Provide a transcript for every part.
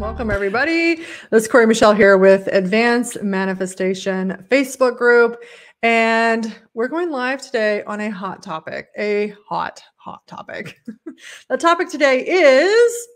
Welcome everybody. This is Cory Michelle here with Advanced Manifestation Facebook group. And we're going live today on a hot topic, a hot topic. The topic today is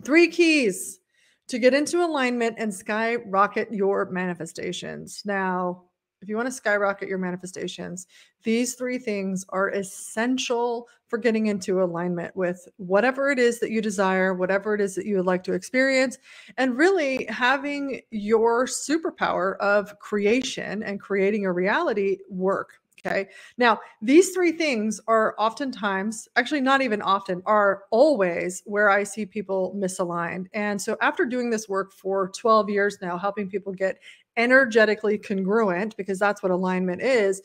3 keys to get into alignment and skyrocket your manifestations. Now, if you want to skyrocket your manifestations, these 3 things are essential for getting into alignment with whatever it is that you desire, whatever it is that you would like to experience, and really having your superpower of creation and creating a reality work. Okay. Now, these 3 things are oftentimes, actually not even often, are always where I see people misaligned. And so after doing this work for 12 years now, helping people get energetically congruent, because that's what alignment is,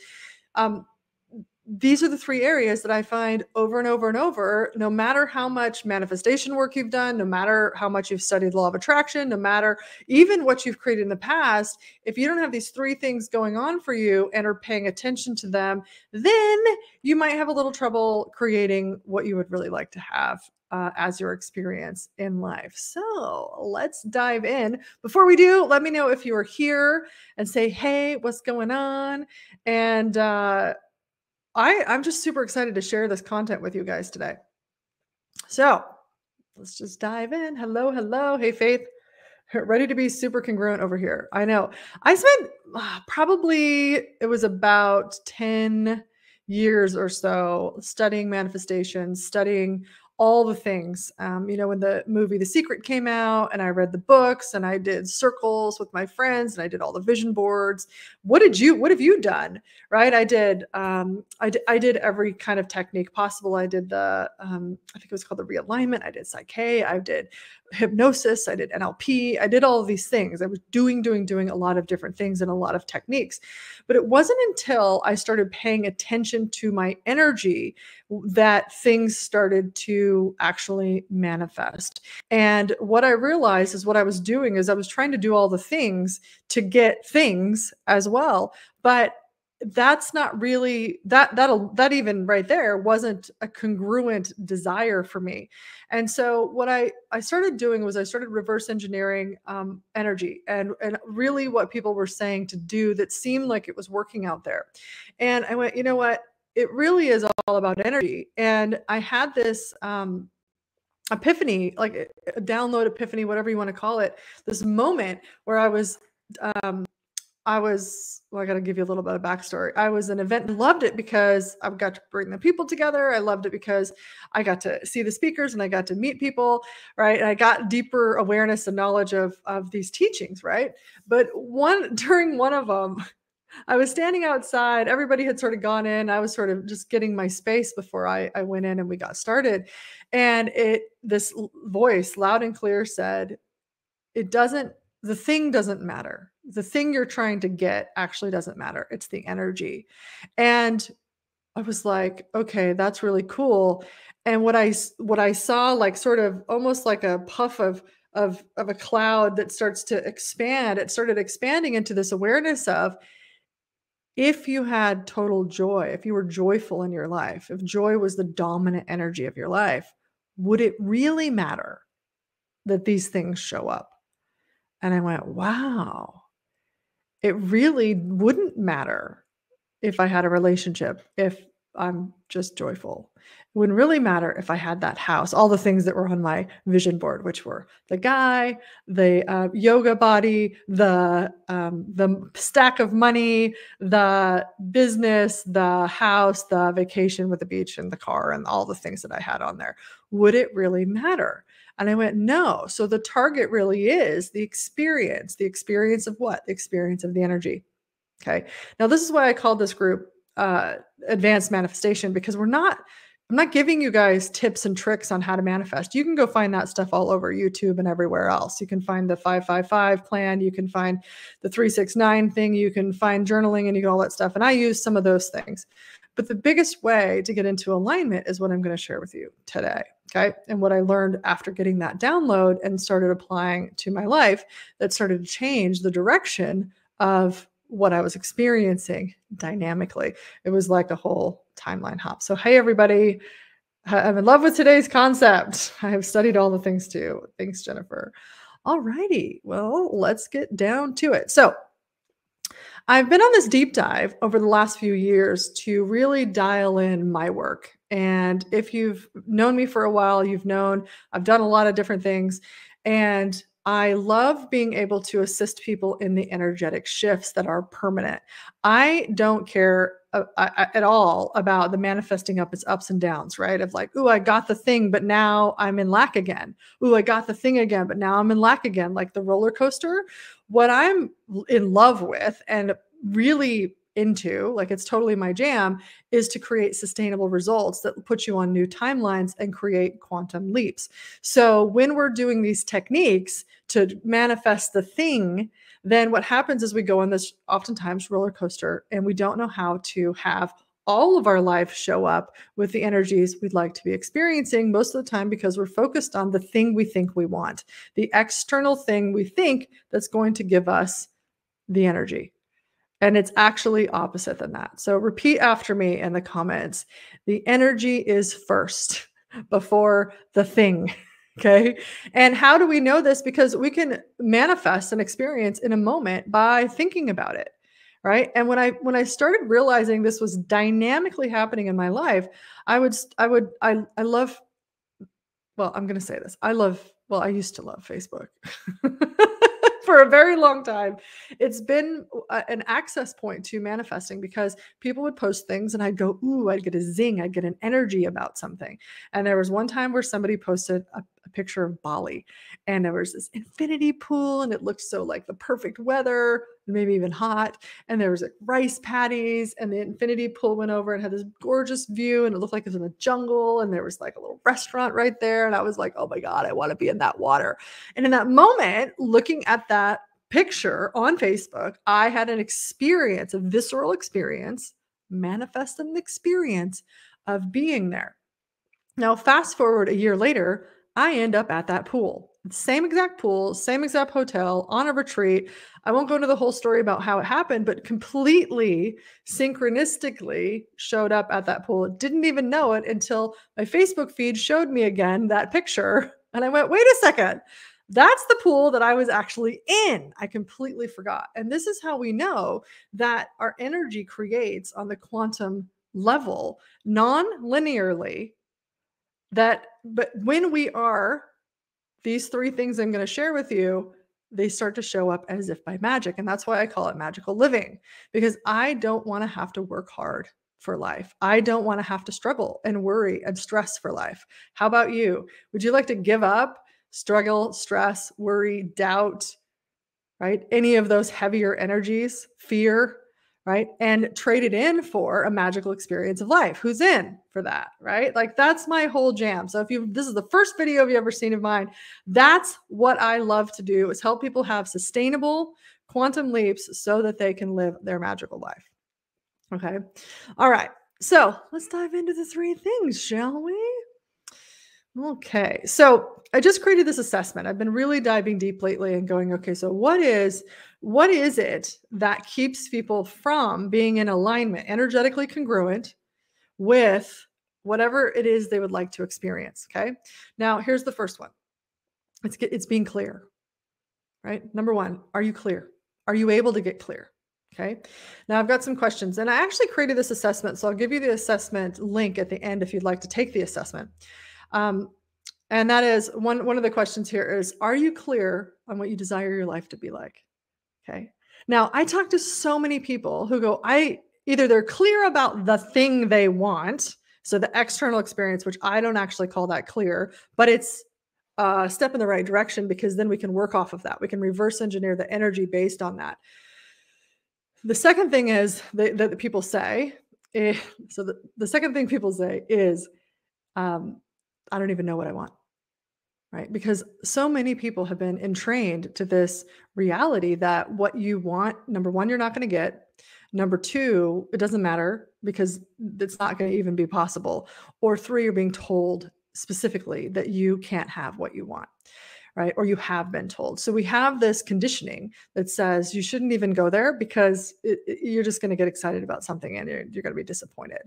these are the 3 areas that I find over and over and over, no matter how much manifestation work you've done, no matter how much you've studied law of attraction, no matter even what you've created in the past, if you don't have these 3 things going on for you and are paying attention to them, then you might have a little trouble creating what you would really like to have as your experience in life. So let's dive in. Before we do, let me know if you are here and say, hey, what's going on? And I'm just super excited to share this content with you guys today. So let's just dive in. Hello, hello. Hey, Faith. Ready to be super congruent over here. I know. I spent probably, it was about 10 years or so studying manifestation, studying all the things. When the movie The Secret came out and I read the books and I did circles with my friends and I did all the vision boards. What have you done? Right? I did every kind of technique possible. I did I think it was called the realignment. I did Psyche. I did hypnosis. I did NLP. I did all of these things. I was doing a lot of different things and a lot of techniques. But it wasn't until I started paying attention to my energy that things started to actually manifest. And what I realized is what I was doing is I was trying to do all the things to get things as well. But that's not really that even right there wasn't a congruent desire for me. And so what I started doing was I started reverse engineering energy and really what people were saying to do that seemed like it was working out there. And I went, you know what? It really is all about energy. And I had this epiphany, like a download epiphany, whatever you want to call it, this moment where I got to give you a little bit of backstory. I was an event and loved it because I got to bring the people together. I loved it because I got to see the speakers and I got to meet people, right? And I got deeper awareness and knowledge of these teachings, right? But during one of them, I was standing outside. Everybody had sort of gone in. I was sort of just getting my space before I went in and we got started. And this voice loud and clear said, the thing doesn't matter. The thing you're trying to get actually doesn't matter. It's the energy. And I was like, okay, that's really cool. And what I saw, like sort of almost like a puff of a cloud that starts to expand, it started expanding into this awareness of, if you had total joy, if you were joyful in your life, if joy was the dominant energy of your life, would it really matter that these things show up? And I went, wow, it really wouldn't matter if I had a relationship, if I'm just joyful. It wouldn't really matter if I had that house, all the things that were on my vision board, which were the guy, the yoga body, the stack of money, the business, the house, the vacation with the beach and the car and all the things that I had on there. Would it really matter? And I went, no. So the target really is the experience. The experience of what? The experience of the energy. Okay. Now, this is why I called this group Advanced Manifestation, because I'm not giving you guys tips and tricks on how to manifest. You can go find that stuff all over YouTube and everywhere else. You can find the 555 plan. You can find the 369 thing. You can find journaling and you get all that stuff. And I use some of those things. But the biggest way to get into alignment is what I'm going to share with you today. Okay. And what I learned after getting that download and started applying to my life that started to change the direction of what I was experiencing dynamically. It was like a whole timeline hop. So, hey, everybody. I'm in love with today's concept. I have studied all the things too. Thanks, Jennifer. All righty. Well, let's get down to it. So, I've been on this deep dive over the last few years to really dial in my work. And if you've known me for a while, you've known I've done a lot of different things. And I love being able to assist people in the energetic shifts that are permanent. I don't care at all about the manifesting up its ups and downs, right? Of like, ooh, I got the thing, but now I'm in lack again. Ooh, I got the thing again, but now I'm in lack again, like the roller coaster. What I'm in love with and really into, like it's totally my jam, is to create sustainable results that put you on new timelines and create quantum leaps. So when we're doing these techniques to manifest the thing, then what happens is we go on this oftentimes roller coaster and we don't know how to have all of our life show up with the energies we'd like to be experiencing most of the time because we're focused on the thing we think we want, the external thing we think that's going to give us the energy. And it's actually opposite than that. So repeat after me in the comments. The energy is first before the thing. Okay. And how do we know this? Because we can manifest an experience in a moment by thinking about it. Right. And when I started realizing this was dynamically happening in my life, I love, well, I'm going to say this. I used to love Facebook. For a very long time. It's been an access point to manifesting because people would post things and I'd go, ooh, I'd get a zing, I'd get an energy about something. And there was one time where somebody posted a picture of Bali and there was this infinity pool and it looked so like the perfect weather, maybe even hot. And there was like rice paddies and the infinity pool went over and had this gorgeous view and it looked like it was in the jungle and there was like a little restaurant right there. And I was like, oh my God, I want to be in that water. And in that moment, looking at that picture on Facebook, I had an experience, a visceral experience, manifest an experience of being there. Now, fast forward a year later, I end up at that pool. Same exact pool, same exact hotel, on a retreat. I won't go into the whole story about how it happened, but completely synchronistically showed up at that pool. Didn't even know it until my Facebook feed showed me again that picture. And I went, wait a second. That's the pool that I was actually in. I completely forgot. And this is how we know that our energy creates on the quantum level non-linearly, but when we are these three things I'm going to share with you, they start to show up as if by magic. And that's why I call it magical living, because I don't want to have to work hard for life. I don't want to have to struggle and worry and stress for life. How about you? Would you like to give up, struggle, stress, worry, doubt, right? Any of those heavier energies, fear, right? And trade it in for a magical experience of life. Who's in for that, right? Like that's my whole jam. So this is the first video you've ever seen of mine, that's what I love to do, is help people have sustainable quantum leaps so that they can live their magical life. Okay. All right. So let's dive into the three things, shall we? Okay, so I just created this assessment. I've been really diving deep lately and going, okay, so what is it that keeps people from being in alignment, energetically congruent with whatever it is they would like to experience? Okay, now here's the first one. It's being clear, right? Number one, are you clear? Are you able to get clear? Okay, now I've got some questions and I actually created this assessment. So I'll give you the assessment link at the end if you'd like to take the assessment. And that is one of the questions here is, are you clear on what you desire your life to be like? Okay. Now I talk to so many people who go, either they're clear about the thing they want. So the external experience, which I don't actually call that clear, but it's a step in the right direction because then we can work off of that. We can reverse engineer the energy based on that. The second thing is that people say, so the second thing people say is, I don't even know what I want, right? Because so many people have been entrained to this reality that what you want, number one, you're not going to get. Number two, it doesn't matter because it's not going to even be possible. Or three, you're being told specifically that you can't have what you want, right? Or you have been told. So we have this conditioning that says you shouldn't even go there because you're just going to get excited about something and you're going to be disappointed.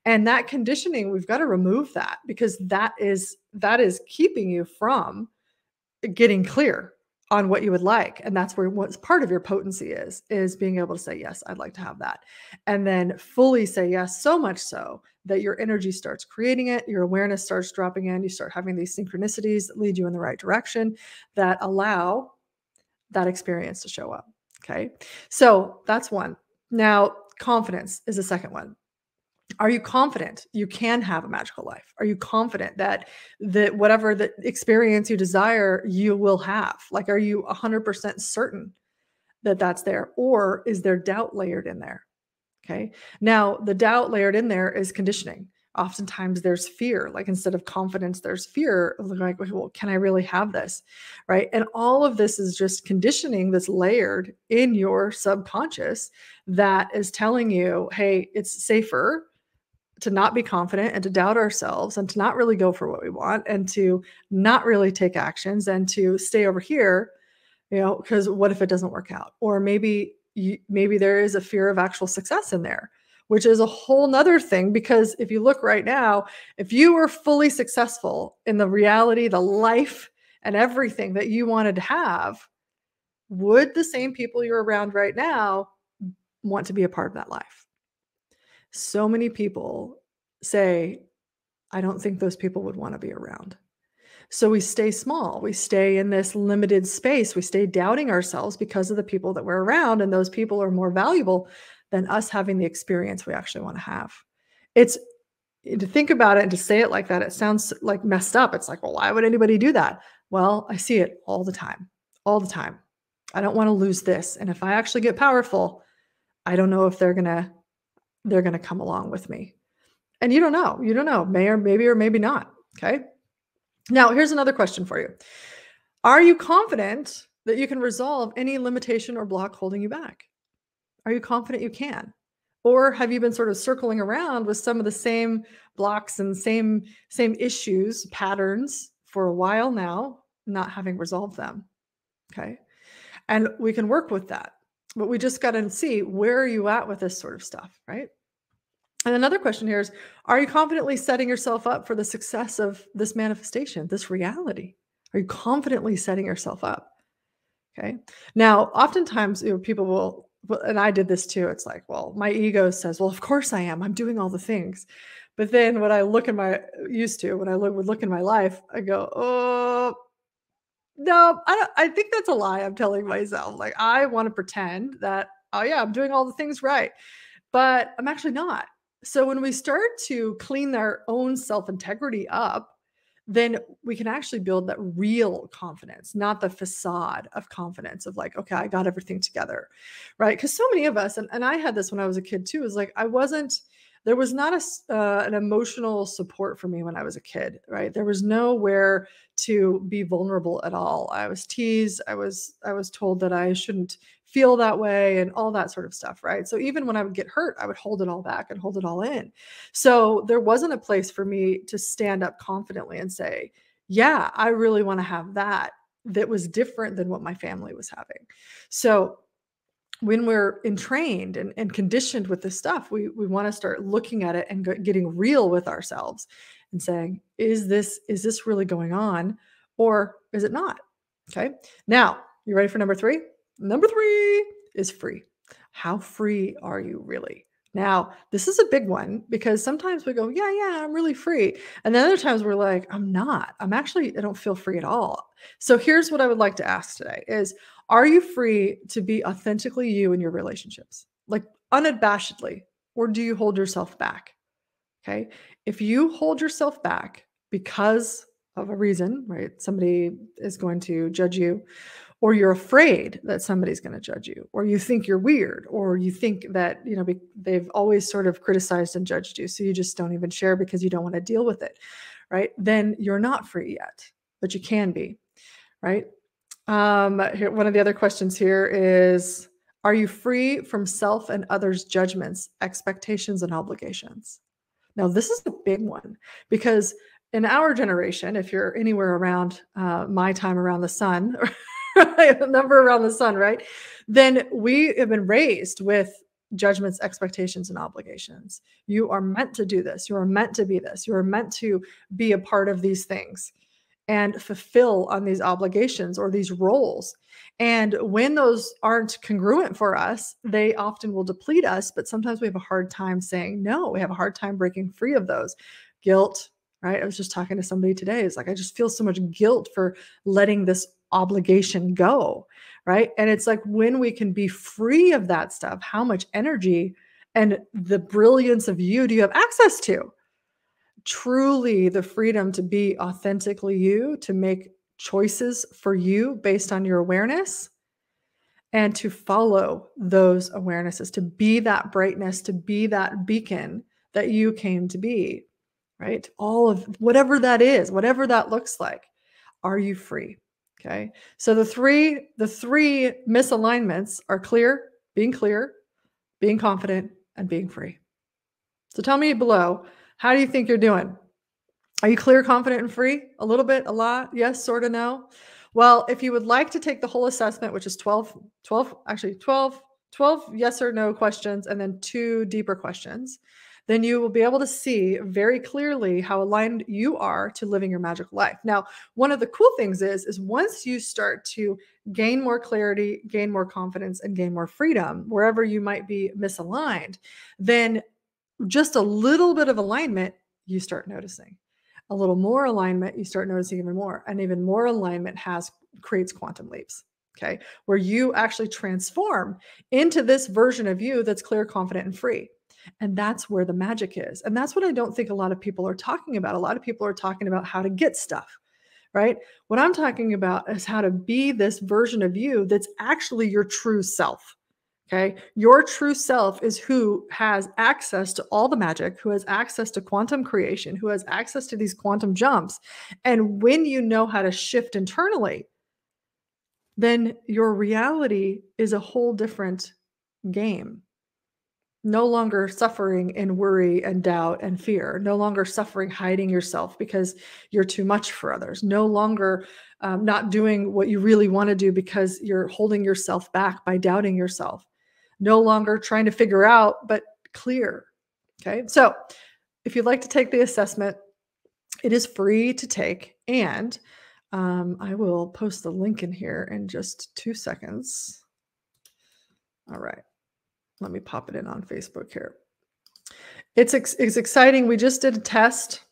And that conditioning, we've got to remove that, because that is keeping you from getting clear on what you would like. And that's where what's part of your potency is being able to say, yes, I'd like to have that. And then fully say yes, so much so that your energy starts creating it, your awareness starts dropping in, you start having these synchronicities that lead you in the right direction, that allow that experience to show up. Okay. So that's one. Now, confidence is the second one. Are you confident you can have a magical life? Are you confident that whatever the experience you desire, you will have? Like, are you 100% certain that that's there? Or is there doubt layered in there? Okay. Now, the doubt layered in there is conditioning. Oftentimes there's fear. Like, instead of confidence, there's fear of like, well, can I really have this? Right. And all of this is just conditioning that's layered in your subconscious that is telling you, hey, it's safer to not be confident and to doubt ourselves and to not really go for what we want and to not really take actions and to stay over here, because what if it doesn't work out? Or maybe there is a fear of actual success in there, which is a whole nother thing. Because if you look right now, if you were fully successful in the reality, the life and everything that you wanted to have, would the same people you're around right now want to be a part of that life? So many people say, I don't think those people would want to be around. So we stay small. We stay in this limited space. We stay doubting ourselves because of the people that we're around. And those people are more valuable than us having the experience we actually want to have. It's to think about it and to say it like that, it sounds like messed up. It's like, well, why would anybody do that? Well, I see it all the time, all the time. I don't want to lose this. And if I actually get powerful, I don't know if they're going to come along with me. And you don't know, maybe or maybe not. Okay. Now, here's another question for you. Are you confident that you can resolve any limitation or block holding you back? Are you confident you can? Or have you been sort of circling around with some of the same blocks and same issues, patterns for a while now, not having resolved them? Okay. And we can work with that, but we just got to see, where are you at with this sort of stuff, right? And another question here is, are you confidently setting yourself up for the success of this manifestation, this reality? Are you confidently setting yourself up? Okay. Now, oftentimes, people will, and I did this too. It's like, well, my ego says, well, of course I am. I'm doing all the things. But then when I look in my, would look in my life, I go, oh, no, I think that's a lie I'm telling myself. Like, I want to pretend that, oh yeah, I'm doing all the things right, but I'm actually not. So when we start to clean our own self-integrity up, then we can actually build that real confidence, not the facade of confidence of like, okay, I got everything together, right? Because so many of us, and I had this when I was a kid too, is like, there was not an emotional support for me when I was a kid, right? There was nowhere to be vulnerable at all. I was teased. I was told that I shouldn't feel that way and all that sort of stuff, right? So even when I would get hurt, I would hold it all back and hold it all in. So there wasn't a place for me to stand up confidently and say, yeah, I really want to have that was different than what my family was having. So when we're entrained and conditioned with this stuff, we want to start looking at it and getting real with ourselves and saying, is this really going on, or is it not? Okay. Now, you ready for number 3? Number 3 is free. How free are you really? Now, this is a big one, because sometimes we go, yeah, I'm really free. And then other times we're like, I'm not. I don't feel free at all. So here's what I would like to ask today is, are you free to be authentically you in your relationships? Like, unabashedly, or do you hold yourself back? Okay. If you hold yourself back because of a reason, right? Somebody is going to judge you, or you're afraid that somebody's going to judge you, or you think you're weird, or you think that, they've always sort of criticized and judged you, so you just don't even share because you don't want to deal with it, right? Then you're not free yet, but you can be, right? Here, one of the other questions here is, are you free from self and others' judgments, expectations, and obligations? Now, this is a big one, because in our generation, if you're anywhere around my time around the sun, a number around the sun, right? Then we have been raised with judgments, expectations, and obligations. You are meant to do this. You are meant to be this. You are meant to be a part of these things and fulfill on these obligations or these roles. And when those aren't congruent for us, they often will deplete us. But sometimes we have a hard time saying no. We have a hard time breaking free of those. Guilt, right? I was just talking to somebody today. It's like, I just feel so much guilt for letting this obligation go, right? And it's like, when we can be free of that stuff, how much energy and the brilliance of you do you have access to? Truly the freedom to be authentically you, to make choices for you based on your awareness, and to follow those awarenesses, to be that brightness, to be that beacon that you came to be, right? All of whatever that is, whatever that looks like. Are you free? Okay. So the three misalignments are clear, being confident, and being free. So tell me below, how do you think you're doing? Are you clear, confident, and free? A little bit, a lot? Yes, sort of, no? Well, if you would like to take the whole assessment, which is 12 yes or no questions, and then 2 deeper questions, then you will be able to see very clearly how aligned you are to living your magical life. Now, one of the cool things is once you start to gain more clarity, gain more confidence, and gain more freedom, wherever you might be misaligned, then just a little bit of alignment, you start noticing. A little more alignment, you start noticing even more. And even more alignment creates quantum leaps, okay? Where you actually transform into this version of you that's clear, confident, and free. And that's where the magic is. And that's what I don't think a lot of people are talking about. A lot of people are talking about how to get stuff, right? What I'm talking about is how to be this version of you that's actually your true self. Okay. Your true self is who has access to all the magic, who has access to quantum creation, who has access to these quantum jumps. And when you know how to shift internally, then your reality is a whole different game. No longer suffering in worry and doubt and fear, no longer suffering hiding yourself because you're too much for others, no longer not doing what you really want to do because you're holding yourself back by doubting yourself. No longer trying to figure out, but clear. Okay. So if you'd like to take the assessment, it is free to take. And I will post the link in here in just 2 seconds. All right. Let me pop it in on Facebook here. It's exciting. We just did a test.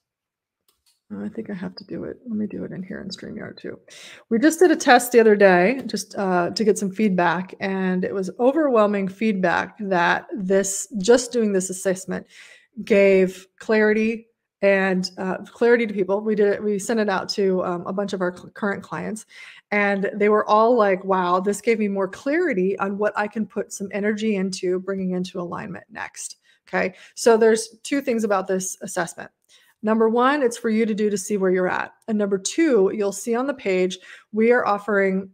I think I have to do it. Let me do it in here in StreamYard too. We just did a test the other day just to get some feedback, and it was overwhelming feedback that just doing this assessment gave clarity and clarity to people. We sent it out to a bunch of our current clients, and they were all like, wow, this gave me more clarity on what I can put some energy into bringing into alignment next. Okay. So there's 2 things about this assessment. Number 1, it's for you to do to see where you're at. And number 2, you'll see on the page, we are offering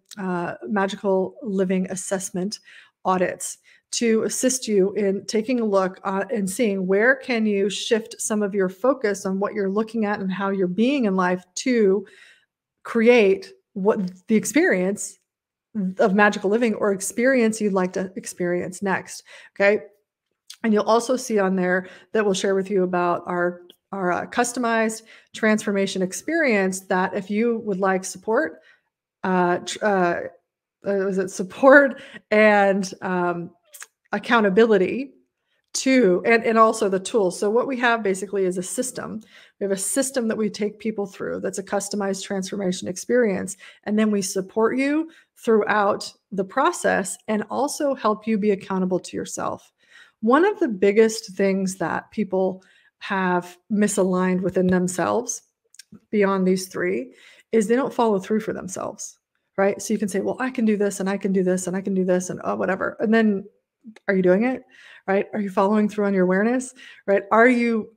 magical living assessment audits to assist you in taking a look and seeing where can you shift some of your focus on what you're looking at and how you're being in life to create what the experience of magical living or experience you'd like to experience next. Okay. And you'll also see on there that we'll share with you about our customized transformation experience that if you would like support, support and accountability to, and also the tools. So what we have basically is a system. We have a system that we take people through that's a customized transformation experience. And then we support you throughout the process and also help you be accountable to yourself. One of the biggest things that people have misaligned within themselves beyond these 3 is they don't follow through for themselves, right? So you can say, well, I can do this and I can do this and I can do this and whatever. And then are you doing it? Right? Are you following through on your awareness? Right? Are you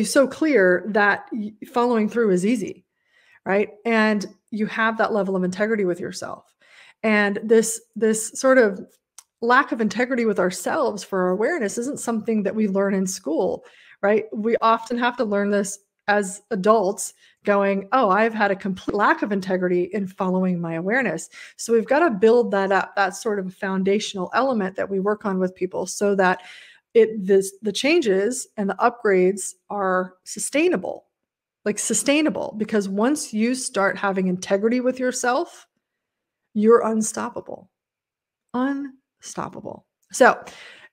so clear that following through is easy? Right? And you have that level of integrity with yourself. And this sort of lack of integrity with ourselves for our awareness isn't something that we learn in school, right? We often have to learn this as adults going, oh, I've had a complete lack of integrity in following my awareness. So we've got to build that up. That's sort of a foundational element that we work on with people so that the changes and the upgrades are sustainable, like sustainable, because once you start having integrity with yourself, you're unstoppable. Unstoppable. So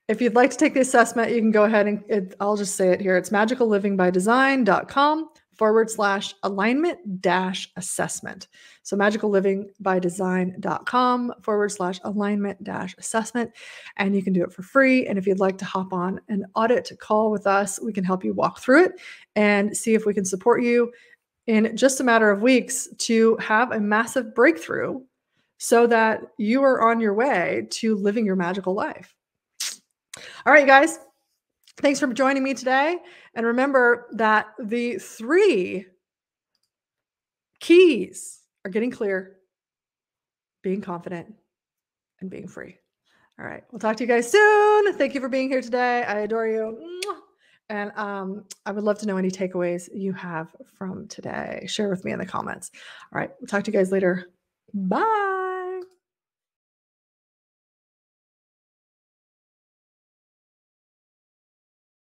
if you'd like to take the assessment, you can go ahead and I'll just say it here. It's magicallivingbydesign.com/alignment-assessment. So magicallivingbydesign.com/alignment-assessment. And you can do it for free. And if you'd like to hop on an audit call with us, we can help you walk through it and see if we can support you in just a matter of weeks to have a massive breakthrough so that you are on your way to living your magical life. All right, guys, thanks for joining me today. And remember that the 3 keys are getting clear, being confident, and being free. All right, we'll talk to you guys soon. Thank you for being here today. I adore you. And I would love to know any takeaways you have from today. Share with me in the comments. All right, we'll talk to you guys later. Bye.